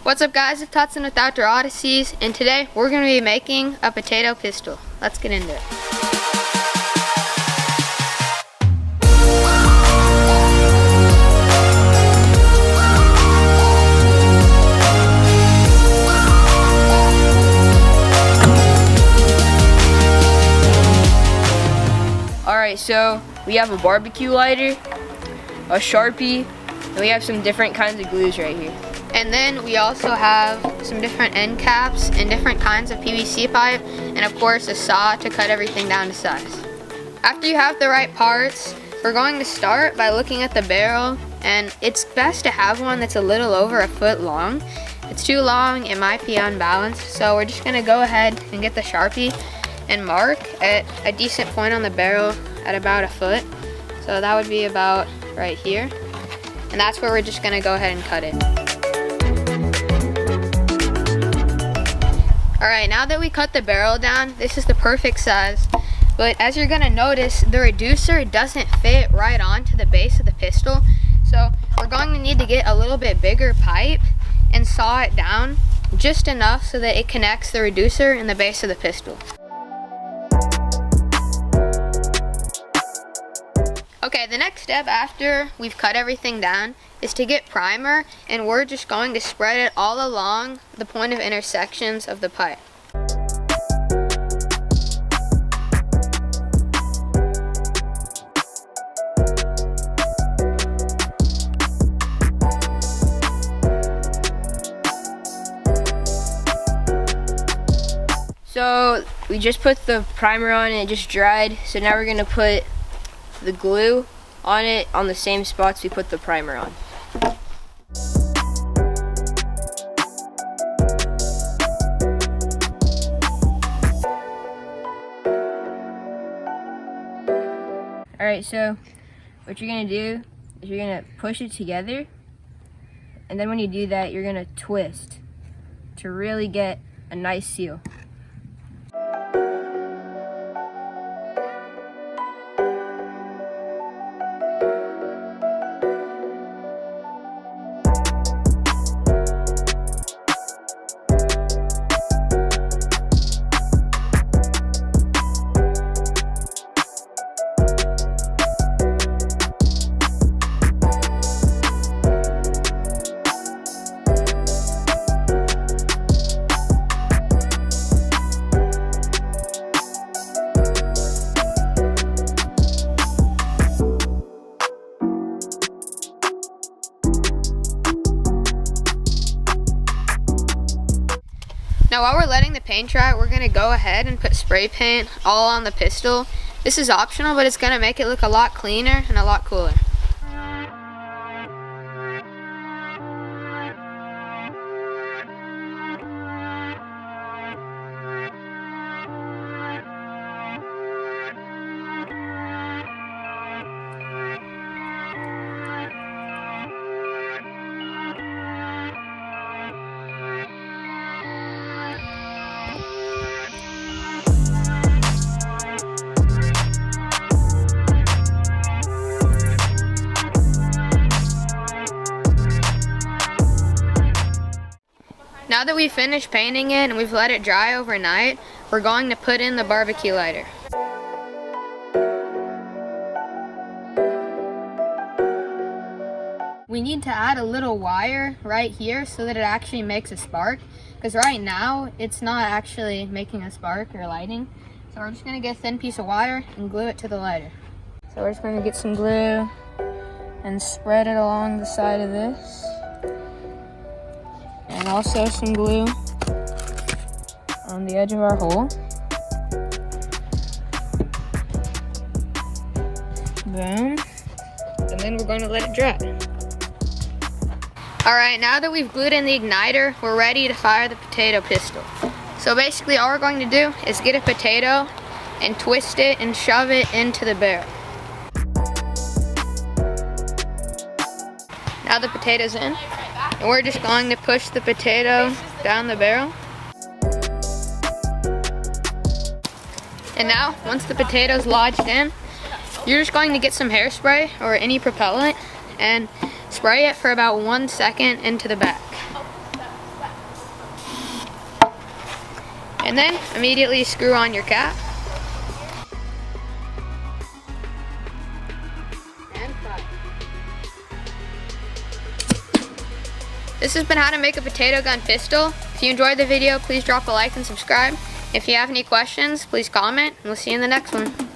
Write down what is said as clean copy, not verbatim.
What's up guys, it's Tutson with Outdoor Odysseys, and today we're going to be making a potato pistol. Let's get into it. Alright, so we have a barbecue lighter, a Sharpie, and we have some different kinds of glues right here. And then we also have some different end caps and different kinds of PVC pipe, and of course a saw to cut everything down to size. After you have the right parts, we're going to start by looking at the barrel, and it's best to have one that's a little over a foot long. If it's too long, it might be unbalanced, so we're just going to go ahead and get the Sharpie and mark at a decent point on the barrel at about a foot. So that would be about right here, and that's where we're just going to go ahead and cut it. Alright, now that we cut the barrel down, this is the perfect size. But as you're going to notice, the reducer doesn't fit right onto the base of the pistol. So we're going to need to get a little bit bigger pipe and saw it down just enough so that it connects the reducer and the base of the pistol. Okay, the next step after we've cut everything down is to get primer, and we're just going to spread it all along the point of intersections of the pipe. So we just put the primer on and it just dried, so now we're going to put the glue on it on the same spots we put the primer on. Alright, so what you're going to do is you're going to push it together, and then when you do that, you're going to twist to really get a nice seal. Now while we're letting the paint dry, we're going to go ahead and put spray paint all on the pistol. This is optional, but it's going to make it look a lot cleaner and a lot cooler. Now that we've finished painting it and we've let it dry overnight, we're going to put in the barbecue lighter. We need to add a little wire right here so that it actually makes a spark, because right now it's not actually making a spark or lighting. So we're just going to get a thin piece of wire and glue it to the lighter. So we're just going to get some glue and spread it along the side of this. And also some glue on the edge of our hole. Boom. And then we're going to let it dry. Alright, now that we've glued in the igniter, we're ready to fire the potato pistol. So basically all we're going to do is get a potato and twist it and shove it into the barrel. Now the potato's in. And we're just going to push the potato down the barrel. And now, once the potato's lodged in, you're just going to get some hairspray or any propellant and spray it for about 1 second into the back. And then immediately screw on your cap. And fire. This has been how to make a potato gun pistol. If you enjoyed the video, please drop a like and subscribe. If you have any questions, please comment, and we'll see you in the next one.